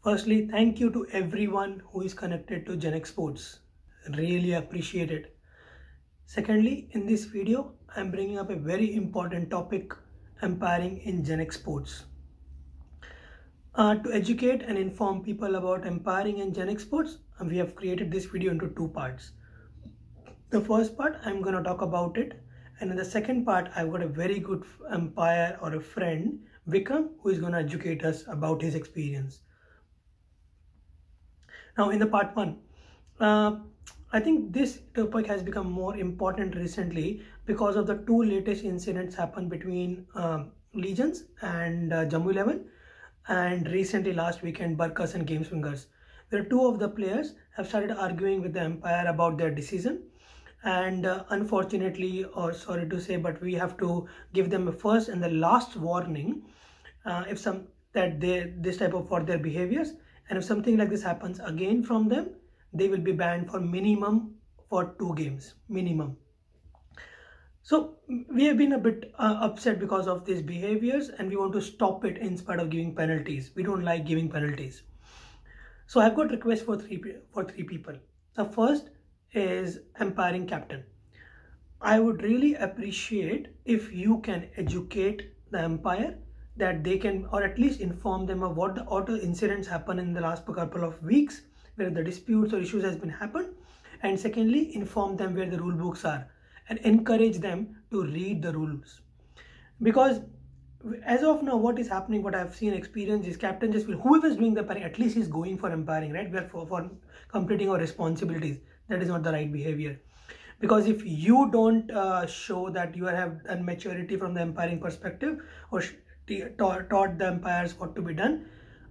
Firstly, thank you to everyone who is connected to GenX Sports. Really appreciate it. Secondly, in this video, I'm bringing up a very important topic, umpiring in GenX Sports. To educate and inform people about umpiring in GenX Sports, we have created this video into two parts. The first part, I'm going to talk about it. And in the second part, I've got a very good umpire or a friend, Vikram, who is going to educate us about his experience. Now, in the part one, I think this topic has become more important recently because of the two latest incidents happened between Legions and Jammu 11, and recently last weekend Barkas and Game Swingers. There are two of the players have started arguing with the umpire about their decision, and unfortunately, or sorry to say, but we have to give them a first and the last warning if this type of for their behaviors, and if something like this happens again from them, they will be banned for minimum for 2 games minimum. So we have been a bit upset because of these behaviors, and we want to stop it in spite of giving penalties. We don't like giving penalties. So I've got requests for three people. The first is umpiring captain. I would really appreciate if you can educate the umpire that they can, or at least inform them of what the auto incidents happen in the last couple of weeks where the disputes or issues has been happened, and secondly, inform them where the rule books are and encourage them to read the rules. Because as of now, what is happening, what I've seen experience is captain just will, whoever is doing the umpiring, at least he's going for umpiring, right? We're for completing our responsibilities. That is not the right behavior. Because if you don't show that you have done maturity from the umpiring perspective, or taught the umpires what to be done,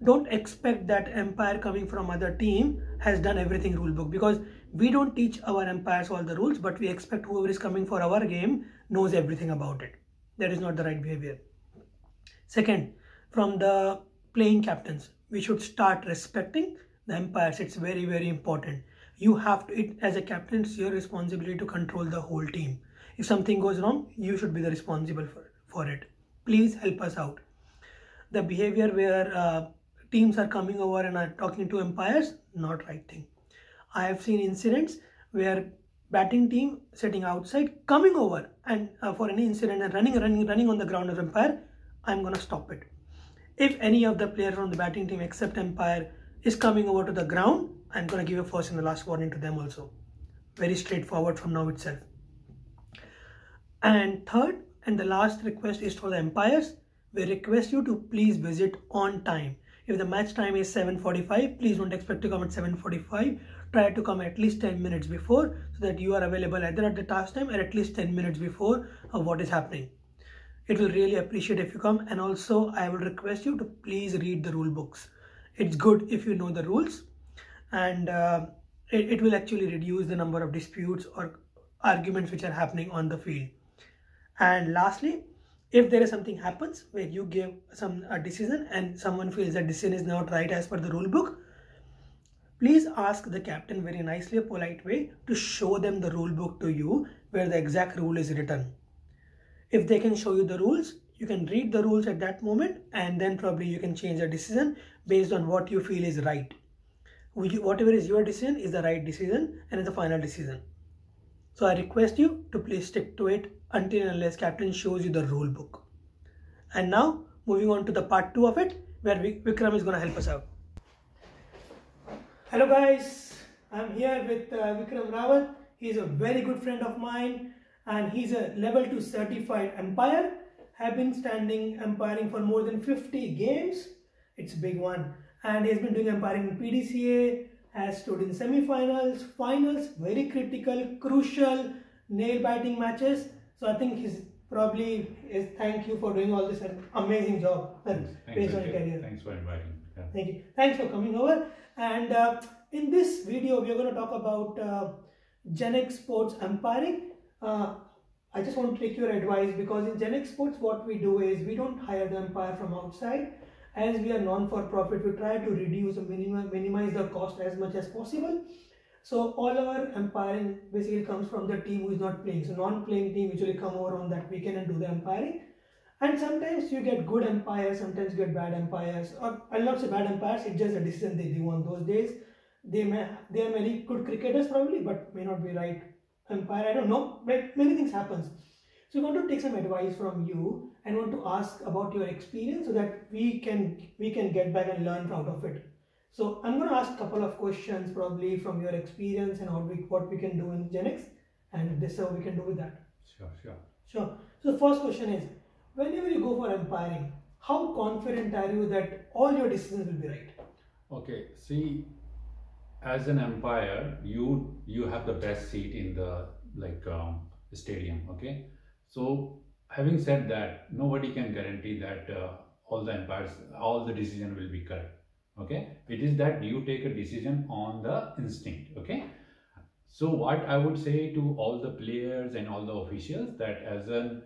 don't expect that umpire coming from other team has done everything rule book, because we don't teach our umpires all the rules, but we expect whoever is coming for our game knows everything about it. That is not the right behavior. Second, from the playing captains, we should start respecting the umpires. It's very, very important. You have to, as a captain, it's your responsibility to control the whole team. If something goes wrong, you should be the responsible for it. Please help us out. The behavior where teams are coming over and are talking to umpires, not right thing. I have seen incidents where batting team sitting outside coming over and for any incident and running on the ground of umpire. I'm gonna stop it. If any of the players from the batting team except umpire is coming over to the ground, I'm gonna give a first and the last warning to them also. Very straightforward from now itself. And third and the last request is for the umpires. We request you to please visit on time. If the match time is 7:45, please don't expect to come at 7:45. Try to come at least 10 minutes before, so that you are available either at the task time or at least 10 minutes before of what is happening. It will really appreciate if you come, and also I will request you to please read the rule books. It's good if you know the rules, and it will actually reduce the number of disputes or arguments which are happening on the field. And lastly, if there is something happens where you give a decision and someone feels that decision is not right as per the rule book, please ask the captain very nicely, a polite way, to show them the rule book to you where the exact rule is written. If they can show you the rules, you can read the rules at that moment, and then probably you can change the decision based on what you feel is right. Whatever is your decision is the right decision and is the final decision. So I request you to please stick to it until and unless captain shows you the rule book. And now moving on to the part 2 of it, where Vikram is going to help us out. Hello guys, I'm here with Vikram Rawat. He's a very good friend of mine, and he's a level 2 certified umpire. Have been standing umpiring for more than 50 games. It's a big one. And he's been doing umpiring in PDCA, has stood in semi-finals, finals, very critical, crucial, nail-biting matches. So I think he's probably is thank you for doing all this amazing job based on your career. Thanks for inviting. Yeah. Thank you. Thanks for coming over. And in this video, we are going to talk about GenX Sports umpiring. I just want to take your advice, because in GenX Sports, what we do is we don't hire the umpire from outside. As we are non-for-profit, we try to reduce and minimize the cost as much as possible. So all our umpiring basically comes from the team who is not playing. So non-playing team usually come over on that weekend and do the umpiring. And sometimes you get good umpires, sometimes you get bad umpires, or I'll not say bad umpires. It's just a decision they do on those days. They are very good cricketers probably, but may not be right umpire. I don't know, but many things happens. So I want to take some advice from you and want to ask about your experience so that we can get back and learn out of it. So I'm going to ask a couple of questions probably from your experience and what we can do in GenX, and this is how we can do with that. Sure. So the first question is, whenever you go for umpiring, how confident are you that all your decisions will be right? Okay, see, as an umpire, you have the best seat in the stadium. Okay, so having said that, nobody can guarantee that all the decision will be correct. Okay, it is that you take a decision on the instinct. Okay, so what I would say to all the players and all the officials, that as a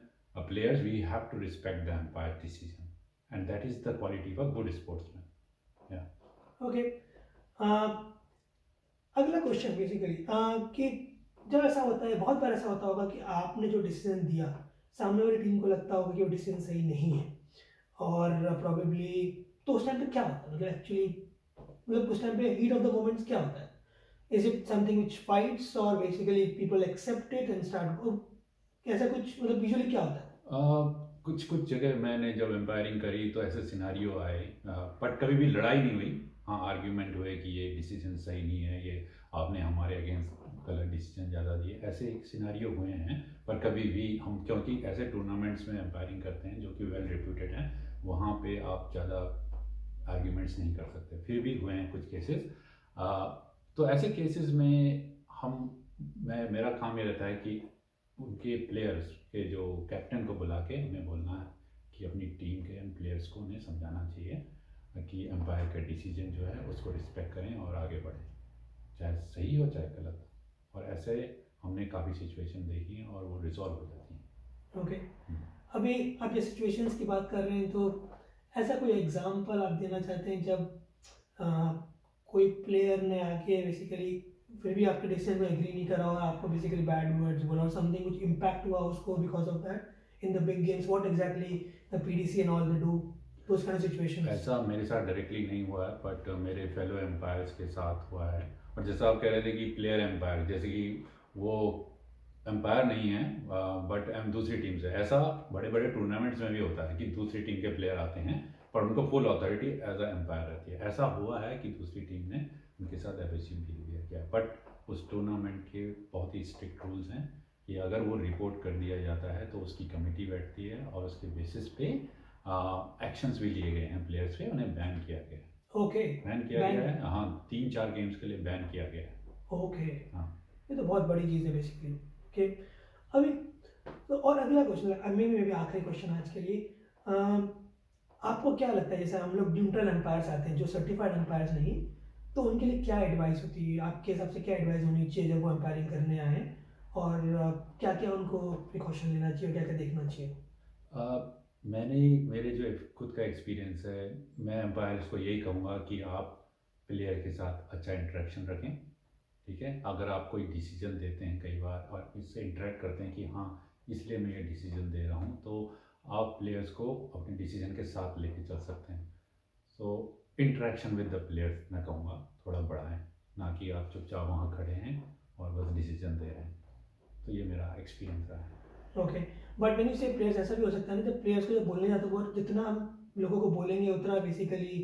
players we have to respect the umpire decision, and that is the quality of a good sportsman. Yeah. Okay. अगला question basically कि जब ऐसा होता है, बहुत बार ऐसा होता होगा कि आपने जो डिसीजन दिया, सामने वाली टीम को लगता होगा कि वो डिसीजन सही नहीं है, और प्रोबेबली तो उस टाइम पे क्या होता है, मतलब एक्चुअली मतलब उस टाइम पे हीट ऑफ द मोमेंट्स क्या होता है? Is it something which fights और basically people accept it and start, ऐसा कुछ मतलब यूजुअली क्या होता है? कुछ जगह मैंने जब एम्पायरिंग करी तो ऐसे सिनारियो आए, बट कभी भी लड़ाई नहीं हुई। हाँ, आर्ग्यूमेंट हुए कि ये डिसीजन सही नहीं है, ये आपने हमारे अगेंस्ट गलत डिसीजन ज़्यादा दिए, ऐसे सिनारियो हुए हैं। पर कभी भी हम, क्योंकि ऐसे टूर्नामेंट्स में एम्पायरिंग करते हैं जो कि वेल रेप्यूटेड हैं, वहाँ पे आप ज़्यादा आर्ग्यूमेंट्स नहीं कर सकते, फिर भी हुए हैं कुछ केसेस। तो ऐसे केसेस में मेरा काम ये रहता है कि उनके प्लेयर्स के जो कैप्टन को बुला के उन्हें बोलना है कि अपनी टीम के प्लेयर्स को उन्हें समझाना चाहिए कि एम्पायर का डिसीजन जो है उसको रिस्पेक्ट करें और आगे बढ़ें, चाहे सही हो चाहे गलत। और ऐसे हमने काफ़ी सिचुएशन देखी हैं और वो रिजॉल्व हो जाती हैं। ओके, अभी आप ये सिचुएशंस की बात कर रहे हैं, तो ऐसा कोई एग्जांपल आप देना चाहते हैं जब कोई प्लेयर ने आके बेसिकली फिर भी आपके डिसीजन में एग्री नहीं करा और आपको बेसिकली बैड वर्ड्स बोला और समथिंग व्हिच इम्पैक्ट हुआ उसको because of that in the big games, what exactly the PDC and all they do, those kind of situations? ऐसा मेरे साथ डायरेक्टली नहीं हुआ है, बट मेरे फेलो एम्पायर्स के साथ हुआ है। और जैसा आप कह रहे थे कि प्लेयर एम्पायर, जैसे कि वो एम्पायर नहीं है बट दूसरी टीम से, ऐसा बड़े बड़े टूर्नामेंट्स में भी होता है कि दूसरी टीम के प्लेयर आते हैं पर उनको full authority as a umpire रहती है। ऐसा हुआ है कि दूसरी टीम ने उनके साथ एब्यूसिव बिहेवियर किया, बट उस टूर्नामेंट के बहुत ही स्ट्रिक्ट रूल्स हैं कि अगर वो रिपोर्ट कर दिया जाता है तो उसकी कमेटी बैठती है और उसके बेसिस पे एक्शंस भी लिए गए हैं प्लेयर्स पे, उन्हें बैन किया गया है। ओके, बैन किया गया है, हाँ, 3-4 गेम्स के लिए बैन किया गया है। ओके, हाँ, ये तो बहुत बड़ी चीज़ है बेसिकली। ओके, अभी तो और अगला क्वेश्चन, अभी में भी आखिरी क्वेश्चन आज के लिए, आपको क्या लगता है जैसे हम लोग न्यूट्रल एम्पायर्स आते हैं जो सर्टिफाइड एम्पायर्स नहीं, तो उनके लिए क्या एडवाइस होती है आपके हिसाब से? क्या एडवाइस होनी चाहिए जब वो एम्पायरिंग करने आए, और क्या क्या उनको प्रिकॉशन लेना चाहिए, क्या क्या देखना चाहिए? मेरे जो खुद का एक्सपीरियंस है, मैं एम्पायर्स को यही कहूँगा कि आप प्लेयर के साथ अच्छा इंटरेक्शन रखें। ठीक है, अगर आप कोई डिसीजन देते हैं कई बार और इससे इंटरेक्ट करते हैं कि हाँ इसलिए मैं ये डिसीजन दे रहा हूँ, तो आप प्लेयर्स को अपने डिसीजन के साथ लेके चल सकते हैं। सो इंटरेक्शन विद द प्लेयर्स मैं कहूँगा थोड़ा बढ़ाएं, ना कि आप चुपचाप वहाँ खड़े हैं और बस डिसीजन दे रहे हैं। तो ये मेरा एक्सपीरियंस रहा है। ओके, बट व्हेन यू से प्लेयर्स, ऐसा भी हो सकता है ना जब प्लेयर्स को जब बोलने जाते वो जितना हम लोगों को बोलेंगे उतना बेसिकली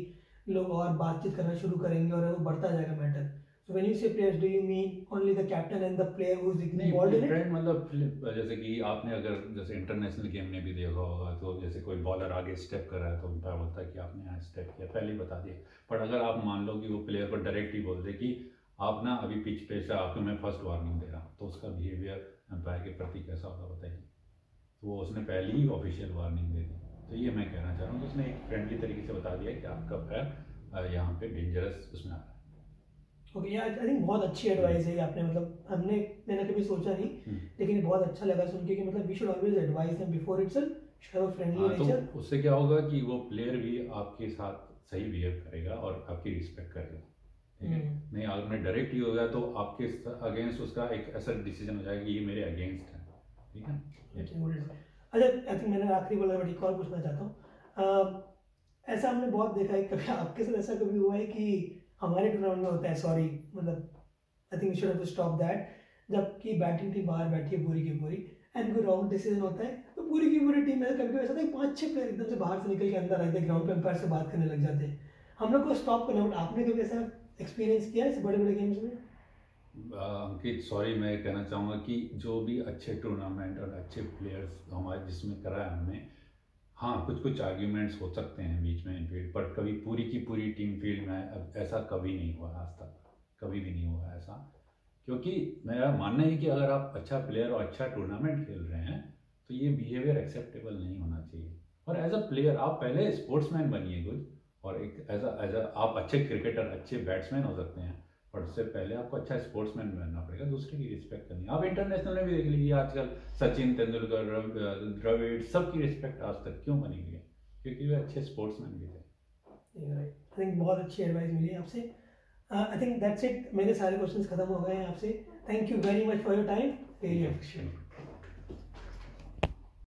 लोग और बातचीत करना शुरू करेंगे और वो बढ़ता जाएगा मैटर। सो व्हेन यू से players, do you mean only the captain and the player who is involved in it? मतलब जैसे कि आपने अगर जैसे इंटरनेशनल गेम में भी देखा होगा, तो जैसे कोई बॉलर आगे स्टेप कर रहा है तो अंपायर बोलता है कि आपने यहाँ स्टेप किया, पहले ही बता दिया। पर अगर आप मान लो कि वो प्लेयर को डायरेक्ट ही बोल दे कि आप ना अभी पिच पे से आपको मैं फर्स्ट वार्निंग दे रहा हूँ, तो उसका बिहेवियर अंपायर के प्रति कैसा होगा बताइए। तो वो उसने पहले ही ऑफिशियल वार्निंग दे दी। तो ये मैं कहना चाह रहा हूँ, तो उसने एक फ्रेंडली तरीके से बता दिया कि आपका पैर यहाँ पे डेंजरस उसमें आ रहा है। ओके, आई थिंक बहुत अच्छी एडवाइस है आपने, मतलब मैंने कभी सोचा नहीं, लेकिन बहुत अच्छा लगा सुन के कि मतलब we should always advice them before itself, should have a friendly nature. तो उससे क्या होगा कि वो प्लेयर भी आपके साथ सही बिहेव करेगा और आपकी रिस्पेक्ट करेगा। ठीक है, नहीं आपने डायरेक्ट ही होगा तो आपके अगेंस्ट उसका एक ऐसा डिसीजन हो जाएगा कि ये मेरे अगेंस्ट है। ठीक है, अच्छा आई थिंक मैंने आखिरी बोला, मैं एक और पूछना चाहता हूँ। ऐसा हमने बहुत देखा है, कभी आपके साथ ऐसा कभी हुआ है कि हमारे टूर्नामेंट में होता है, सॉरी मतलब I think we should have to stop that, जबकि बैटिंग टीम बाहर बैठी है पूरी की पूरी एंड कोई रॉन्ग डिसीजन होता है तो पूरी की पूरी टीम में कभी कभी ऐसा होता है 5-6 प्लेयर एकदम से बाहर से निकल के अंदर आते हैं, ग्राउंड पे एम्पायर से बात करने लग जाते हैं, हम लोग को स्टॉप करना। बट आपने कभी ऐसा एक्सपीरियंस किया है इस बड़े बड़े गेम्स में? अंकित सॉरी, मैं कहना चाहूँगा कि जो भी अच्छे टूर्नामेंट और अच्छे प्लेयर्स हमारे जिसमें करा है हमने, हाँ कुछ कुछ आर्ग्यूमेंट्स हो सकते हैं बीच में इनफील्ड, पर कभी पूरी की पूरी टीम फील्ड में अब ऐसा कभी नहीं हुआ, आज तक कभी भी नहीं हुआ ऐसा। क्योंकि मेरा मानना है कि अगर आप अच्छा प्लेयर और अच्छा टूर्नामेंट खेल रहे हैं तो ये बिहेवियर एक्सेप्टेबल नहीं होना चाहिए। और एज अ प्लेयर आप पहले स्पोर्ट्समैन बनिए गुड, और एक एज अ आप अच्छे क्रिकेटर अच्छे बैट्समैन हो सकते हैं, पर उससे पहले आपको अच्छा स्पोर्ट्समैन बनना पड़ेगा, दूसरे की रिस्पेक्ट करनी। आप इंटरनेशनल में भी देख लीजिए आजकल सचिन तेंदुलकर, द्रविड़, सबकी रिस्पेक्ट आज तक क्यों बनी हुई है? क्योंकि वे अच्छे स्पोर्ट्समैन भी थे। आई थिंक बहुत अच्छी एडवाइस मिली आपसे। आई थिंक दैट्स इट, मेरे सारे क्वेश्चंस खत्म हो गए हैं आपसे। Thank you very much for your time, really appreciate.